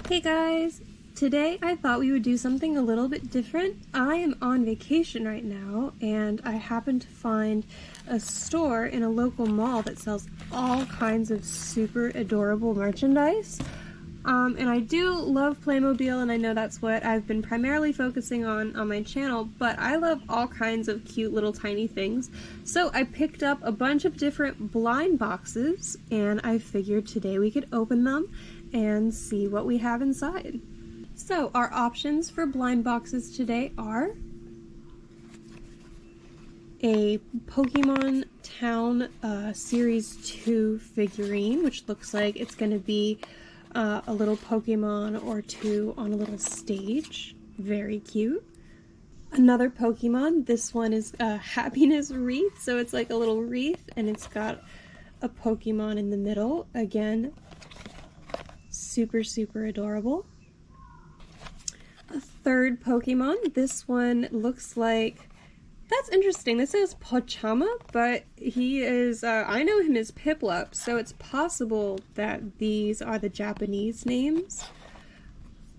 Hey guys! Today I thought we would do something a little bit different. I am on vacation right now and I happened to find a store in a local mall that sells all kinds of super adorable merchandise. And I do love Playmobil, and I know that's what I've been primarily focusing on my channel, but I love all kinds of cute little tiny things. So I picked up a bunch of different blind boxes and I figured today we could open them and see what we have inside. So our options for blind boxes today are a Pokemon Town Series 2 figurine, which looks like it's going to be a little Pokemon or two on a little stage. Very cute. Another Pokemon, this one is a happiness wreath, so it's like a little wreath and it's got a Pokemon in the middle. Again, super adorable. A third Pokemon, this one looks like, that's interesting, this is Pochama, but he is, I know him as Piplup, so it's possible that these are the Japanese names.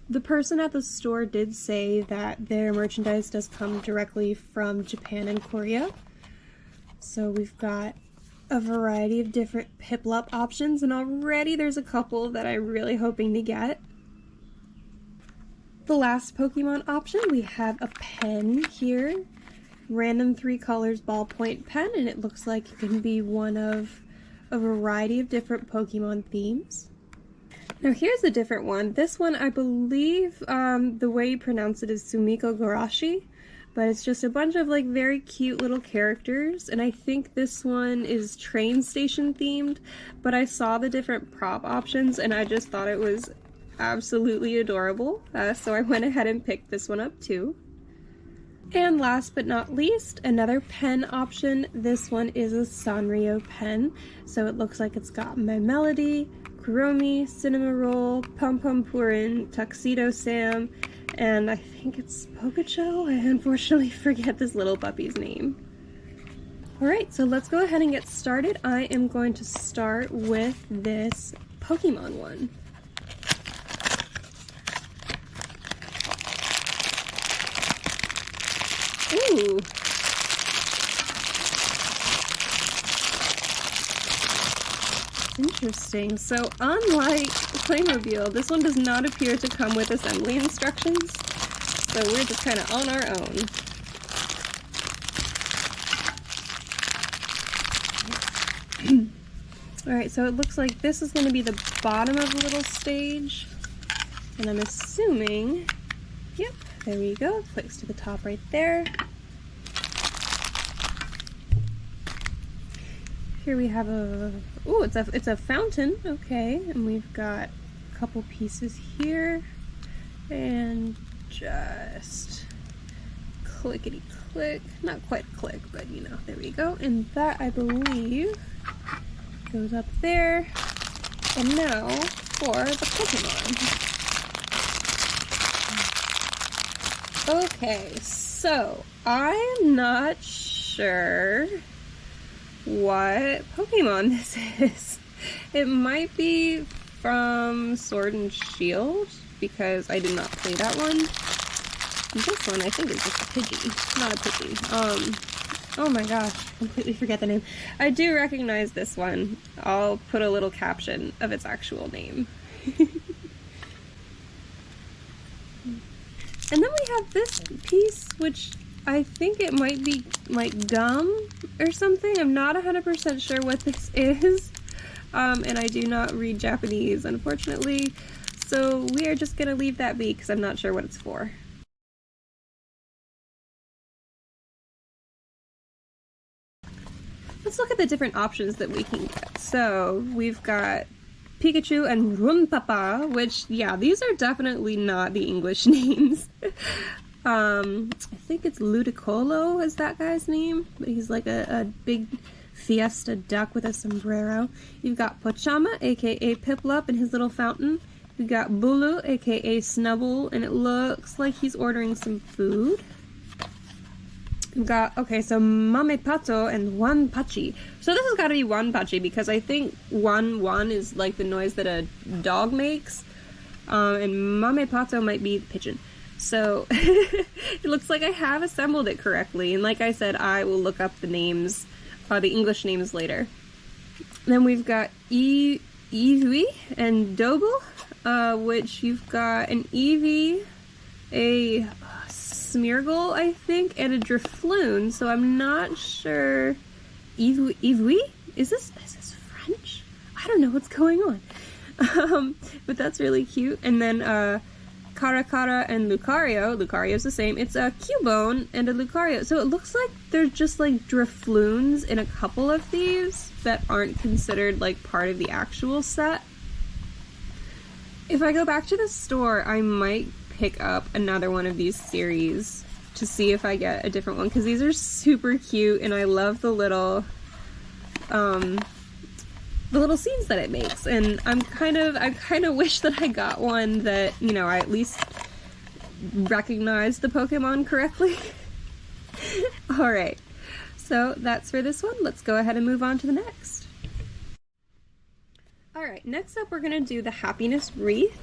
The person at the store did say that their merchandise does come directly from Japan and Korea. So we've got a variety of different Piplup options, and already there's a couple that I'm really hoping to get. The last Pokemon option, we have a pen here. Random 3 colors ballpoint pen, and it looks like it can be one of a variety of different Pokemon themes. Now here's a different one. This one, I believe the way you pronounce it is Sumiko Gurashi, but it's just a bunch of like very cute little characters, and I think this one is train station themed, but I saw the different prop options and I just thought it was absolutely adorable, so I went ahead and picked this one up too. And last but not least, another pen option. This one is a Sanrio pen, so it looks like it's got My Melody, Kuromi, Cinema Roll, Pum Pum Purin, Tuxedo Sam, and I think it's Pokecho. I unfortunately forget this little puppy's name. Alright, so let's go ahead and get started. I am going to start with this Pokemon one. Ooh. Interesting. So unlike Playmobil, this one does not appear to come with assembly instructions, so we're just kind of on our own. Alright, so it looks like this is going to be the bottom of the little stage, and I'm assuming, yep, there we go, clicks to the top right there. Here we have a, ooh, it's a fountain, okay, and we've got a couple pieces here, and just clickety click, not quite click, but you know, there we go, and that I believe goes up there. And now for the Pokemon. Okay, so I am not sure what Pokemon this is. It might be from Sword and Shield, because I did not play that one. And this one I think is just a Pidgey, not a Pidgey. Oh my gosh, completely forget the name. I do recognize this one. I'll put a little caption of its actual name. And then we have this piece, which I think it might be like gum or something. I'm not 100% sure what this is. And I do not read Japanese, unfortunately. So we are just gonna leave that be because I'm not sure what it's for. Let's look at the different options that we can get. So we've got Pikachu and Rumpapa, which, yeah, these are definitely not the English names. I think it's Ludicolo is that guy's name, but he's like a big fiesta duck with a sombrero. You've got Pochama, aka Piplup, and his little fountain. We've got Bulu, aka Snubble, and it looks like he's ordering some food. We've got, okay, so Mamepato and Wanpachi. So this has got to be Wanpachi because I think one is like the noise that a dog makes. and Mamepato might be the pigeon. So it looks like I have assembled it correctly, and like I said, I will look up the names, the English names later. Then we've got Eevee and Doble, which you've got an Eevee, a Smeargle, I think, and a Drifloon, so I'm not sure. Eevee? Is this French? I don't know what's going on. But that's really cute. And then Caracara and Lucario. Lucario's the same. It's a Cubone and a Lucario. So it looks like there's just like Drifloons in a couple of these that aren't considered like part of the actual set. If I go back to the store, I might pick up another one of these series to see if I get a different one, because these are super cute and I love the little scenes that it makes, and I kind of wish that I got one that, you know, I at least recognized the Pokemon correctly. Alright, so that's for this one. Let's go ahead and move on to the next. Alright, next up we're going to do the Happiness Wreath.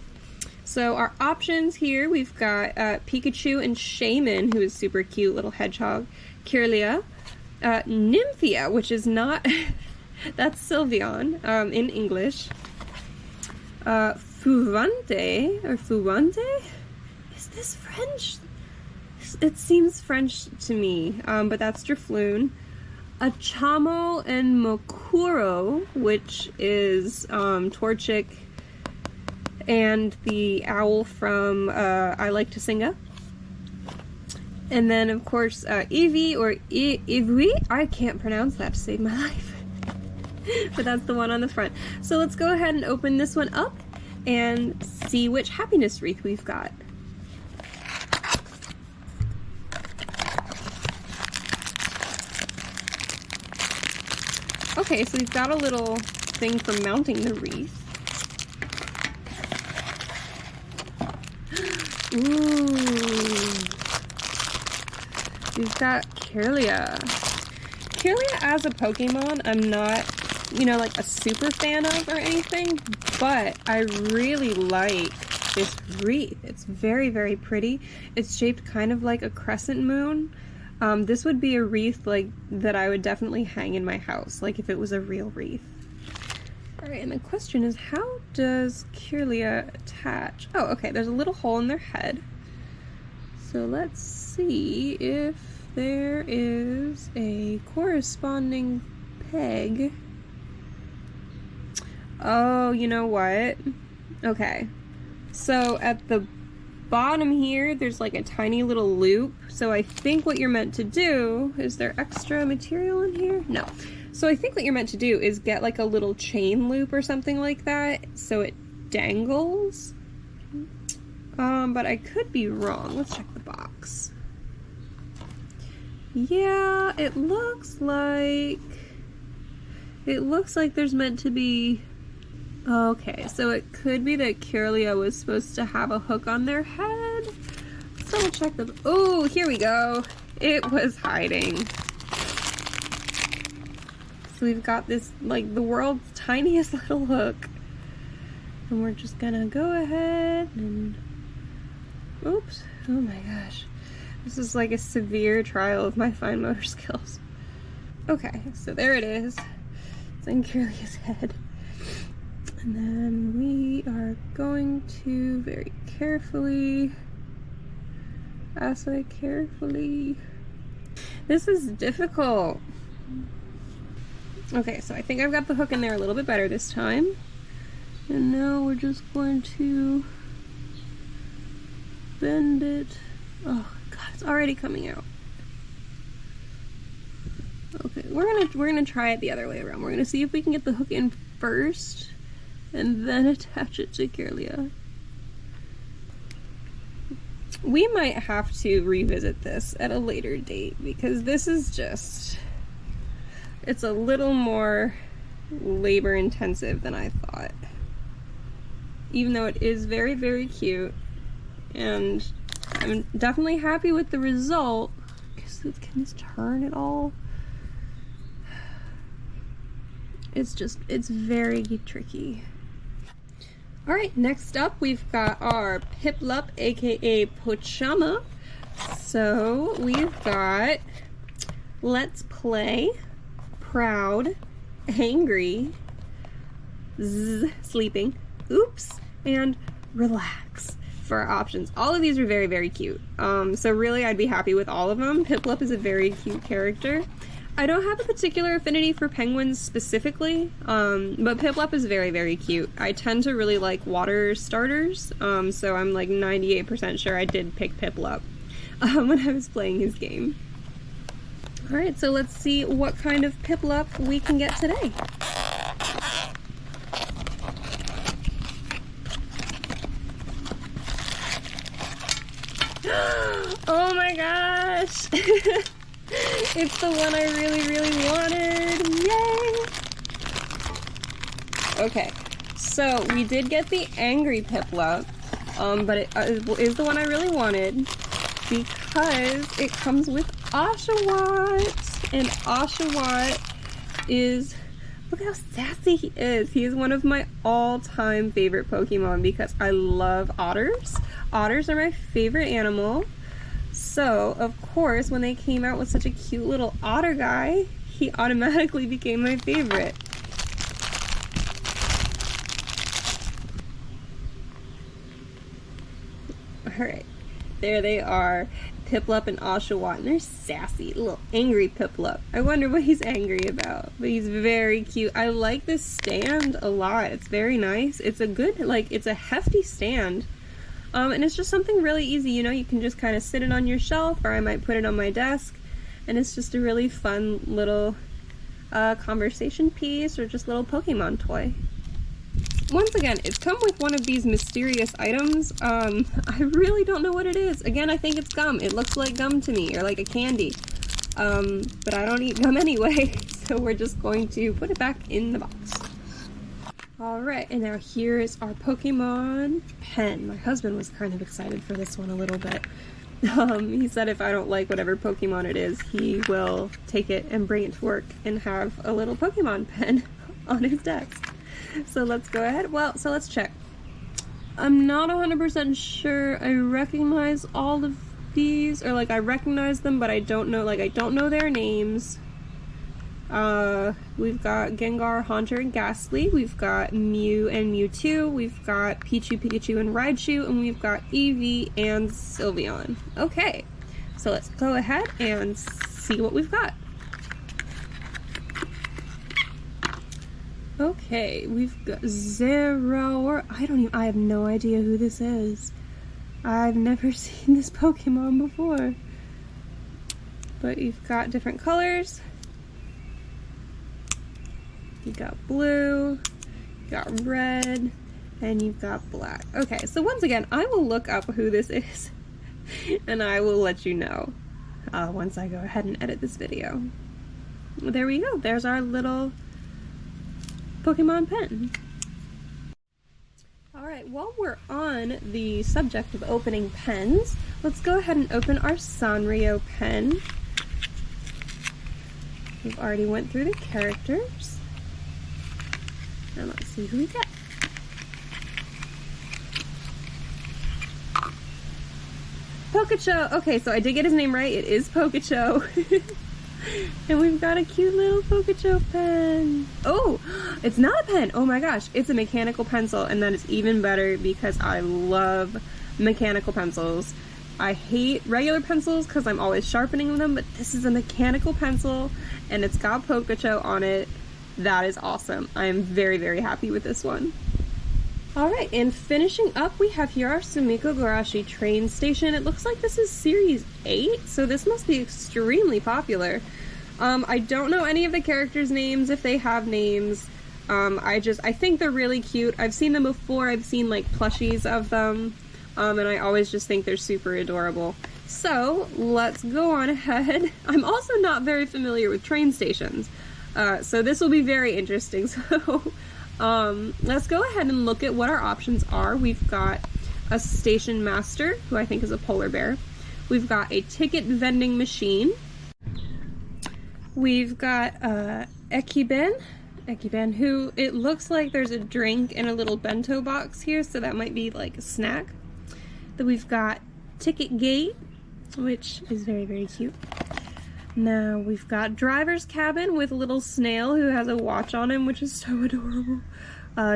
So our options here, we've got Pikachu and Shaman, who is super cute, little hedgehog, Kirlia, Nymphia, which is not... That's Sylveon, in English. Fuvante, or Fuwante? Is this French? It seems French to me, but that's Drifloon. A Chamo and Mokuro, which is Torchic and the owl from I Like to Singa. And then, of course, Eevee, or Eevee? I can't pronounce that to save my life. But that's the one on the front. So let's go ahead and open this one up and see which Happiness Wreath we've got. Okay, so we've got a little thing for mounting the wreath. Ooh. We've got Kirlia. Kirlia as a Pokemon, I'm not, you know, like a super fan of or anything, but I really like this wreath. It's very, very pretty. It's shaped kind of like a crescent moon. This would be a wreath like that I would definitely hang in my house, like if it was a real wreath. Alright, and the question is, how does Kirlia attach? Oh, okay, there's a little hole in their head. So let's see if there is a corresponding peg. Oh, you know what? Okay. So at the bottom here, there's like a tiny little loop. So I think what you're meant to do, is there extra material in here? No. So I think what you're meant to do is get like a little chain loop or something like that, so it dangles. But I could be wrong. Let's check the box. Yeah, it looks like there's meant to be... Okay, so it could be that Kirlia was supposed to have a hook on their head. So we'll check the... Oh, here we go. It was hiding. So we've got this, like, the world's tiniest little hook. And we're just gonna go ahead and... Oops. Oh my gosh. This is like a severe trial of my fine motor skills. Okay, so there it is. It's in Kirlia's head. And then we are going to very carefully, this is difficult. Okay, so I think I've got the hook in there a little bit better this time. And now we're just going to bend it. Oh god, it's already coming out. Okay, we're gonna try it the other way around. We're gonna see if we can get the hook in first and then attach it to Kirlia. We might have to revisit this at a later date because this is just, it's a little more labor intensive than I thought. Even though it is very, very cute, and I'm definitely happy with the result. Can this turn at all? It's just, it's very tricky. Alright, next up we've got our Piplup, aka Pochama. So we've got Let's Play, Proud, Angry, Sleeping, Oops, and Relax for our options. All of these are very, very cute. So really I'd be happy with all of them. Piplup is a very cute character. I don't have a particular affinity for penguins specifically, but Piplup is very, very cute. I tend to really like water starters, so I'm like 98% sure I did pick Piplup when I was playing his game. Alright, so let's see what kind of Piplup we can get today. Oh my gosh! It's the one I really, really wanted! Yay! Okay, so we did get the Angry Piplup, but it is the one I really wanted because it comes with Oshawott, and Oshawott is, look how sassy he is. He is one of my all-time favorite Pokemon because I love otters. Otters are my favorite animal. So, of course, when they came out with such a cute little otter guy, he automatically became my favorite. Alright, there they are. Piplup and Oshawott, and they're sassy, little angry Piplup. I wonder what he's angry about, but he's very cute. I like this stand a lot. It's very nice. It's a good, like, it's a hefty stand. And it's just something really easy, you know, you can just kind of sit it on your shelf, or I might put it on my desk, and it's just a really fun little conversation piece, or just little Pokemon toy. Once again, it's come with one of these mysterious items. I really don't know what it is. Again, I think it's gum. It looks like gum to me, or like a candy. But I don't eat gum anyway, so we're just going to put it back in the box. Alright, and now here is our Pokemon pen. My husband was kind of excited for this one a little bit. He said if I don't like whatever Pokemon it is, he will take it and bring it to work and have a little Pokemon pen on his desk. So let's go ahead. Well, so let's check. I'm not 100% sure I recognize all of these, or like I recognize them, but I don't know, like I don't know their names. We've got Gengar, Haunter, and Ghastly. We've got Mew and Mewtwo. We've got Pichu, Pikachu, and Raichu. And we've got Eevee and Sylveon. Okay, so let's go ahead and see what we've got. Okay, we've got Zero, I have no idea who this is. I've never seen this Pokemon before. But you've got different colors. You've got blue, you've got red, and you've got black. Okay, so once again, I will look up who this is, and I will let you know once I go ahead and edit this video. There we go, there's our little Pokemon pen. Alright, while we're on the subject of opening pens, let's go ahead and open our Sanrio pen. We've already went through the characters. And let's see who we get. Pokacho! Okay, so I did get his name right. It is Pokacho. And we've got a cute little Pokacho pen. Oh, it's not a pen. Oh my gosh, it's a mechanical pencil, and that is even better because I love mechanical pencils. I hate regular pencils because I'm always sharpening them, but this is a mechanical pencil, and it's got Pokacho on it. That is awesome. I am very, very happy with this one. Alright, and finishing up, we have here our Sumikko Gurashi train station. It looks like this is Series 8, so this must be extremely popular. I don't know any of the characters' names, if they have names. I think they're really cute. I've seen them before. I've seen, like, plushies of them, and I always just think they're super adorable. So, let's go on ahead. I'm also not very familiar with train stations. So this will be very interesting. So let's go ahead and look at what our options are. We've got a station master, who I think is a polar bear. We've got a ticket vending machine. We've got Ekiben, Ekiban, who it looks like there's a drink in a little bento box here, so that might be like a snack. Then we've got Ticket Gate, which is very, very cute. Now we've got Driver's Cabin with a little snail who has a watch on him, which is so adorable.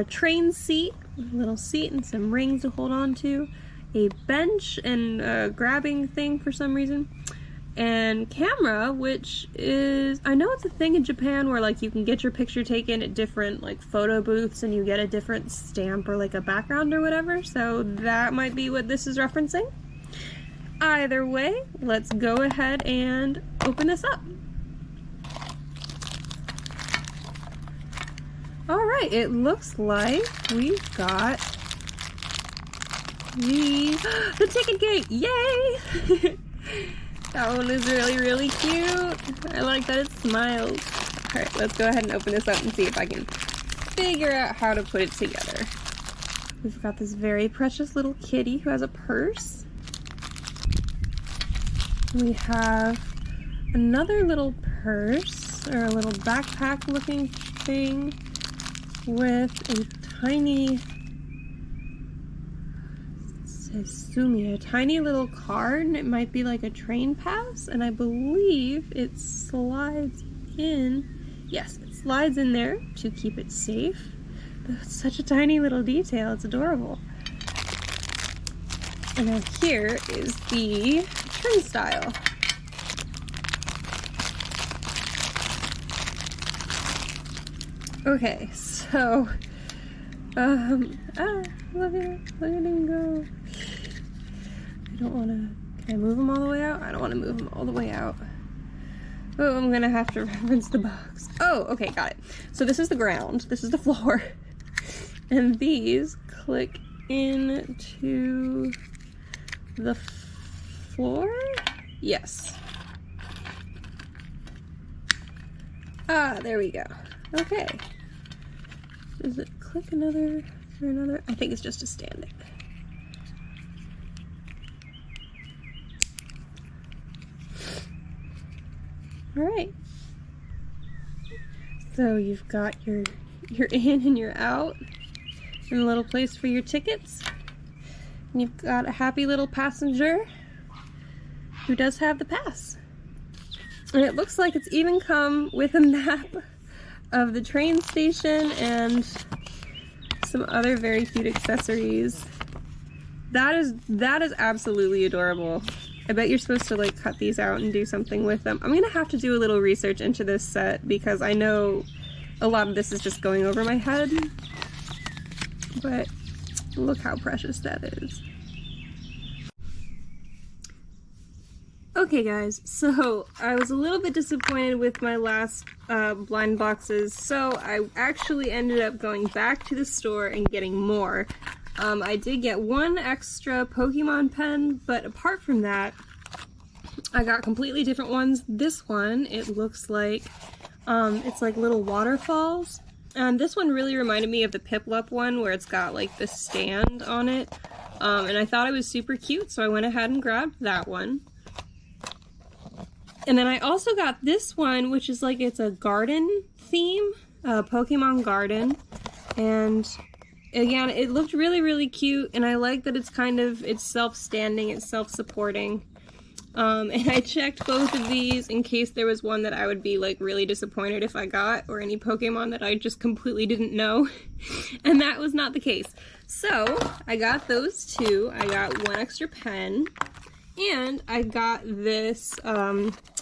Train Seat, with a little seat and some rings to hold on to. A bench and a grabbing thing for some reason. And camera, which is, I know it's a thing in Japan where like you can get your picture taken at different like photo booths and you get a different stamp or like a background or whatever, so that might be what this is referencing. Either way, let's go ahead and open this up. Alright, it looks like we've got the ticket gate! Yay! That one is really, really cute. I like that it smiles. Alright, let's go ahead and open this up and see if I can figure out how to put it together. We've got this very precious little kitty who has a purse. We have another little purse, or a little backpack looking thing with a tiny, a tiny little card, and it might be like a train pass, and I believe it slides in. Yes, it slides in there to keep it safe. That's such a tiny little detail, it's adorable. And now here is the turnstile. Okay, so look at him go. I don't want to, can I move him all the way out? I don't want to move him all the way out. Oh, I'm gonna have to reference the box. Oh, okay, got it. So this is the ground, this is the floor, and these click into the floor? Yes. Ah, there we go. Okay. Does it click another or another? I think it's just a standing. Alright. So you've got your in and your out, and a little place for your tickets. And you've got a happy little passenger who does have the pass. And it looks like it's even come with a map of the train station and some other very cute accessories. That is absolutely adorable. I bet you're supposed to like cut these out and do something with them. I'm gonna have to do a little research into this set because I know a lot of this is just going over my head. But look how precious that is. Okay guys, so I was a little bit disappointed with my last blind boxes, so I actually ended up going back to the store and getting more. I did get one extra Pokemon pen, but apart from that, I got completely different ones. This one, it looks like, it's like little waterfalls. And this one really reminded me of the Piplup one, where it's got like this stand on it. And I thought it was super cute, so I went ahead and grabbed that one. And then I also got this one, which is like, it's a garden theme, Pokemon garden. And again, it looked really, really cute, and I like that it's kind of, it's self-standing, it's self-supporting. And I checked both of these in case there was one that I would be like really disappointed if I got, or any Pokemon that I just completely didn't know. And that was not the case. So I got those two. I got one extra pen, and I got this,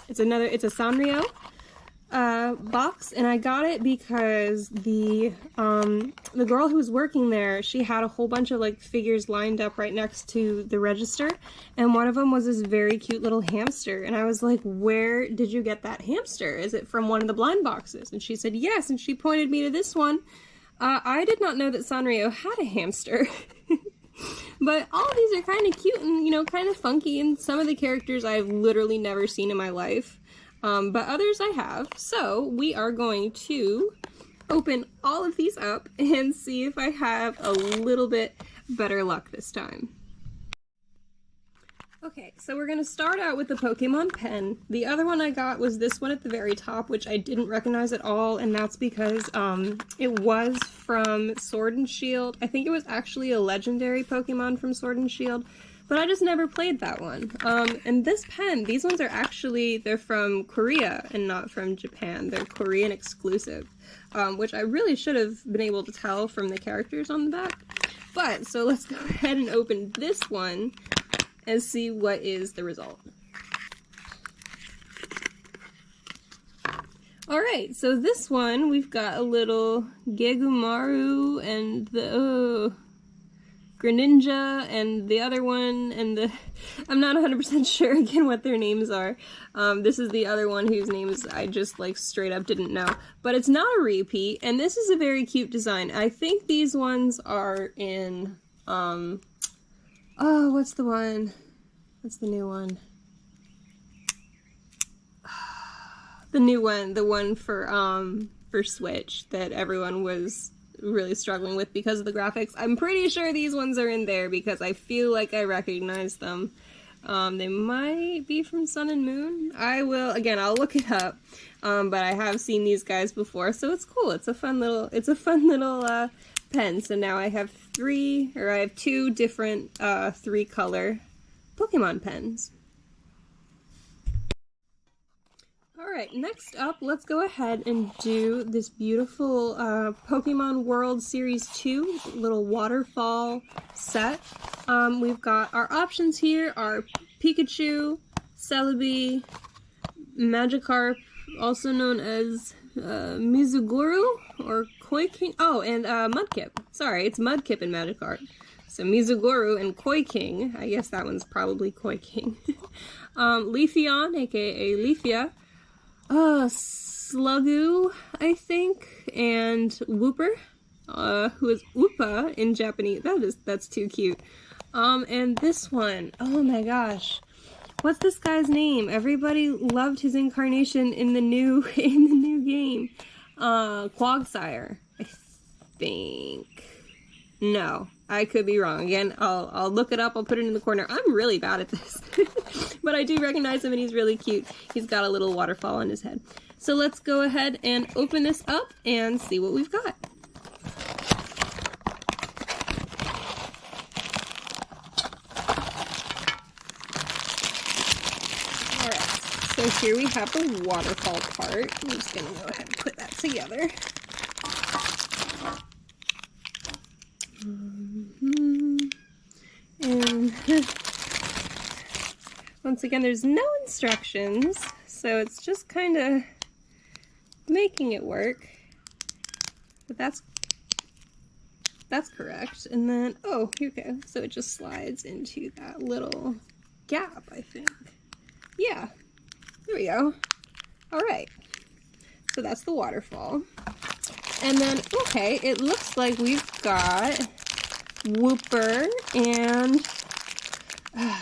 it's a Sanrio box, and I got it because the girl who was working there, she had a whole bunch of like figures lined up right next to the register, and one of them was this very cute little hamster, and I was like, where did you get that hamster? Is it from one of the blind boxes? And she said yes, and she pointed me to this one. I did not know that Sanrio had a hamster. But all of these are kind of cute and, you know, kind of funky, and some of the characters I've literally never seen in my life. But others I have. So we are going to open all of these up and see if I have a little bit better luck this time. Okay, so we're going to start out with the Pokemon pen. The other one I got was this one at the very top, which I didn't recognize at all, and that's because it was from Sword and Shield. I think it was actually a legendary Pokemon from Sword and Shield, but I just never played that one. And this pen, these ones are actually, they're from Korea and not from Japan. They're Korean exclusive, which I really should have been able to tell from the characters on the back. But, so let's go ahead and open this one and see what is the result. Alright, so this one, we've got a little Gegumaru and the Greninja and the other one and the... I'm not 100% sure again what their names are. This is the other one whose names I just like straight up didn't know. But it's not a repeat, and this is a very cute design. I think these ones are in... oh, what's the one? What's the new one? The new one, the one for Switch that everyone was really struggling with because of the graphics. I'm pretty sure these ones are in there because I feel like I recognize them. They might be from Sun and Moon. I'll look it up. But I have seen these guys before, so it's cool. It's a fun little pen. So now I have two different 3-color Pokemon pens. Alright, next up, let's go ahead and do this beautiful Pokemon World Series 2 little waterfall set. We've got our options here are Pikachu, Celebi, Magikarp, also known as Mizuguru or Koi King. Oh, and Mudkip. Sorry, it's Mudkip and Magikarp. So Mizuguru and Koi King. I guess that one's probably Koi King. Leafeon, aka Leafia. Slugoo, I think, and Wooper, who is Woopa in Japanese. That's too cute. And this one, oh my gosh. What's this guy's name? Everybody loved his incarnation in the new game. Quagsire, I think. No, I could be wrong. Again, I'll look it up, I'll put it in the corner. I'm really bad at this. But I do recognize him and he's really cute. He's got a little waterfall on his head. So let's go ahead and open this up and see what we've got. So here we have the waterfall part. I'm just going to go ahead and put that together. And once again, there's no instructions, so it's just kind of making it work. But that's correct. And then, oh, here we go. So it just slides into that little gap, I think. Yeah. There we go. Alright. So that's the waterfall. And then, okay, it looks like we've got Wooper and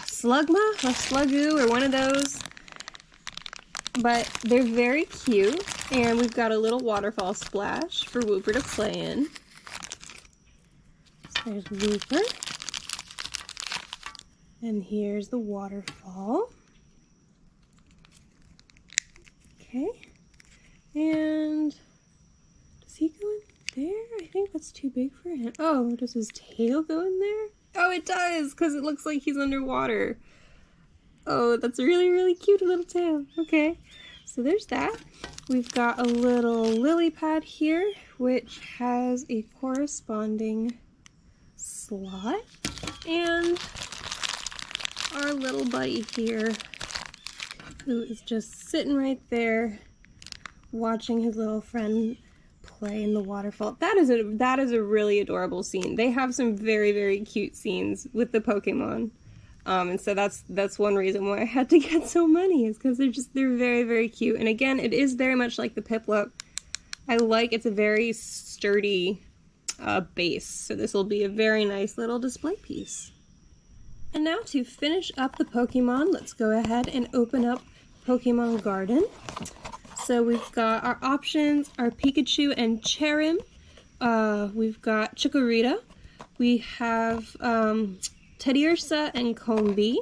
Slugma or Slugoo or one of those. But they're very cute. And we've got a little waterfall splash for Wooper to play in. So there's Wooper. And here's the waterfall. Okay, and does he go in there? I think that's too big for him. Oh, does his tail go in there? Oh, it does, because it looks like he's underwater. Oh, that's a really, really cute little tail. Okay, so there's that. We've got a little lily pad here, which has a corresponding slot. And our little buddy here, who is just sitting right there watching his little friend play in the waterfall. That is a really adorable scene. They have some very, very cute scenes with the Pokemon. And so that's one reason why I had to get so many, is because they're very, very cute. And again, it is very much like the Piplup. It's a very sturdy base. So this will be a very nice little display piece. And now to finish up the Pokemon, let's go ahead and open up Pokemon Garden. So we've got our options, our Pikachu and Cherim. We've got Chikorita. We have Teddiursa and Combee.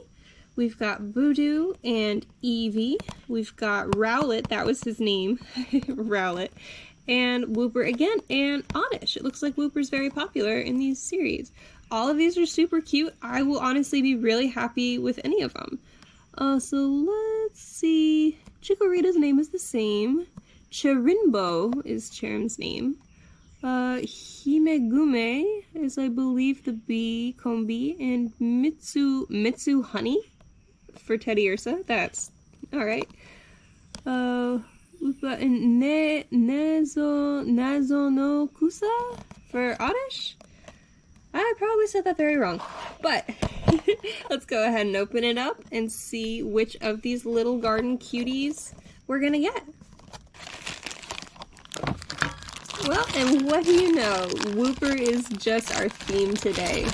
We've got Voodoo and Eevee. We've got Rowlet, that was his name, Rowlet. And Wooper again, and Oddish. It looks like Wooper's very popular in these series. All of these are super cute. I will honestly be really happy with any of them. So let's see. Chikorita's name is the same. Chirimbo is Cherim's name. Himegume is, I believe, the bee, Combi, and Mitsu Honey for Teddy Ursa. That's alright. We've got Nazo no Kusa for Oddish. I probably said that very wrong, but let's go ahead and open it up and see which of these little garden cuties we're gonna get. Well, and what do you know? Wooper is just our theme today,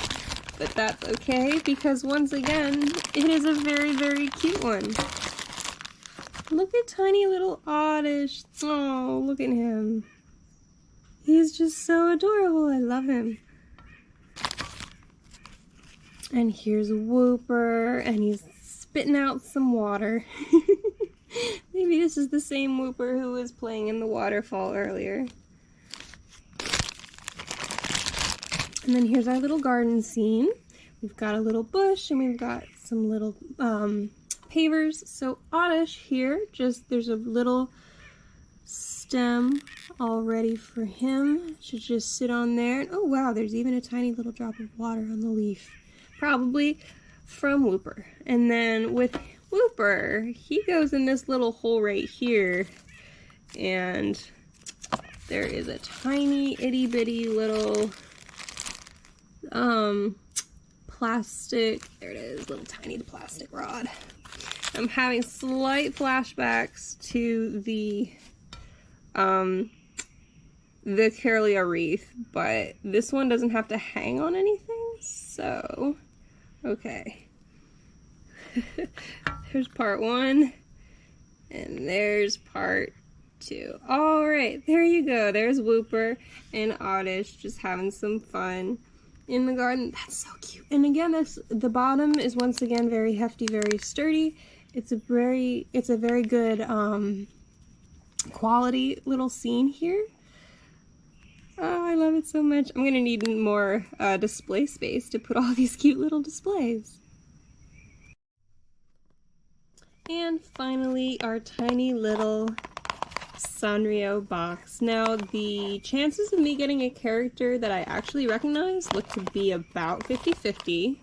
but that's okay because once again, it is a very, very cute one. Look at tiny little Oddish. Oh, look at him. He's just so adorable. I love him. And here's Wooper, and he's spitting out some water. Maybe this is the same Wooper who was playing in the waterfall earlier. And then here's our little garden scene. We've got a little bush, and we've got some little pavers. So Oddish here, there's a little stem all ready for him. Should just sit on there. And oh wow, there's even a tiny little drop of water on the leaf. Probably from Wooper. And then with Wooper, he goes in this little hole right here. And there is a tiny itty bitty little plastic, there it is, little tiny plastic rod. I'm having slight flashbacks to the Carelia wreath, but this one doesn't have to hang on anything, so okay. There's part 1 and there's part 2. Alright, there you go. There's Wooper and Oddish just having some fun in the garden. That's so cute. And again, the bottom is once again very hefty, very sturdy. It's a very good quality little scene here. Oh, I love it so much. I'm gonna need more display space to put all these cute little displays. And finally, our tiny little Sanrio box. Now, the chances of me getting a character that I actually recognize look to be about 50-50.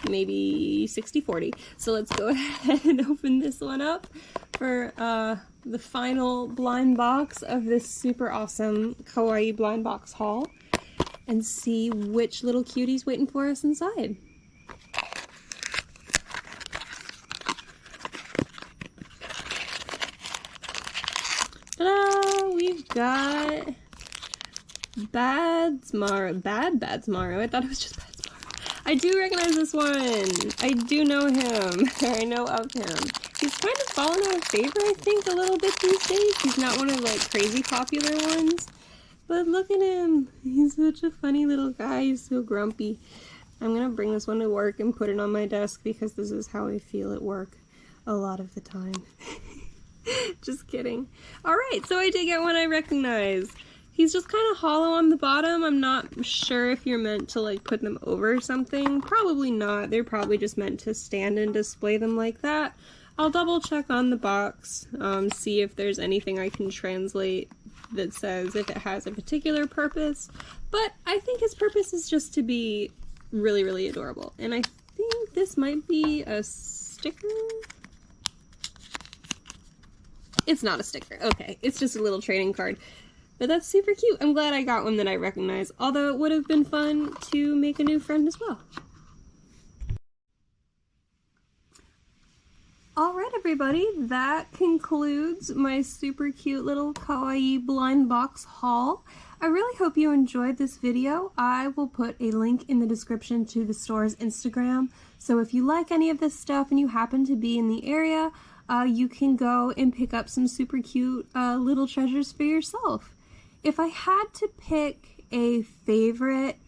Maybe 60-40. So let's go ahead and open this one up for the final blind box of this super awesome kawaii blind box haul and see which little cutie's waiting for us inside. Ta-da! We've got Badsmaro. I thought it was just Badsmaro. I do recognize this one. I do know him. I know of him. He's kind of fallen out of favor, I think, a little bit these days. He's not one of like crazy popular ones. But look at him. He's such a funny little guy. He's so grumpy. I'm gonna bring this one to work and put it on my desk because this is how I feel at work a lot of the time. Just kidding. Alright, so I did get one I recognize. He's just kind of hollow on the bottom. I'm not sure if you're meant to like put them over something. Probably not. They're probably just meant to stand and display them like that. I'll double check on the box, see if there's anything I can translate that says if it has a particular purpose. But I think his purpose is just to be really, really adorable. And I think this might be a sticker. It's not a sticker. Okay, it's just a little trading card. But that's super cute. I'm glad I got one that I recognize, although it would have been fun to make a new friend as well. Alright everybody, that concludes my super cute little kawaii blind box haul. I really hope you enjoyed this video. I will put a link in the description to the store's Instagram, so if you like any of this stuff and you happen to be in the area, you can go and pick up some super cute little treasures for yourself. If I had to pick a favorite,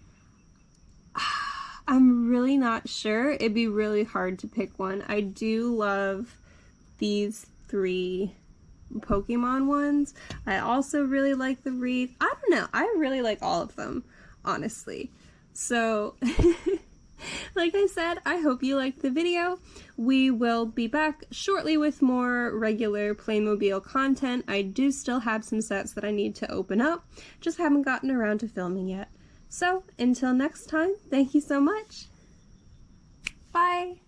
I'm really not sure. It'd be really hard to pick one. I do love these 3 Pokemon ones. I also really like the wreath. I don't know. I really like all of them, honestly. So, like I said, I hope you liked the video. We will be back shortly with more regular Playmobil content. I do still have some sets that I need to open up. Just haven't gotten around to filming yet. So, until next time, thank you so much. Bye!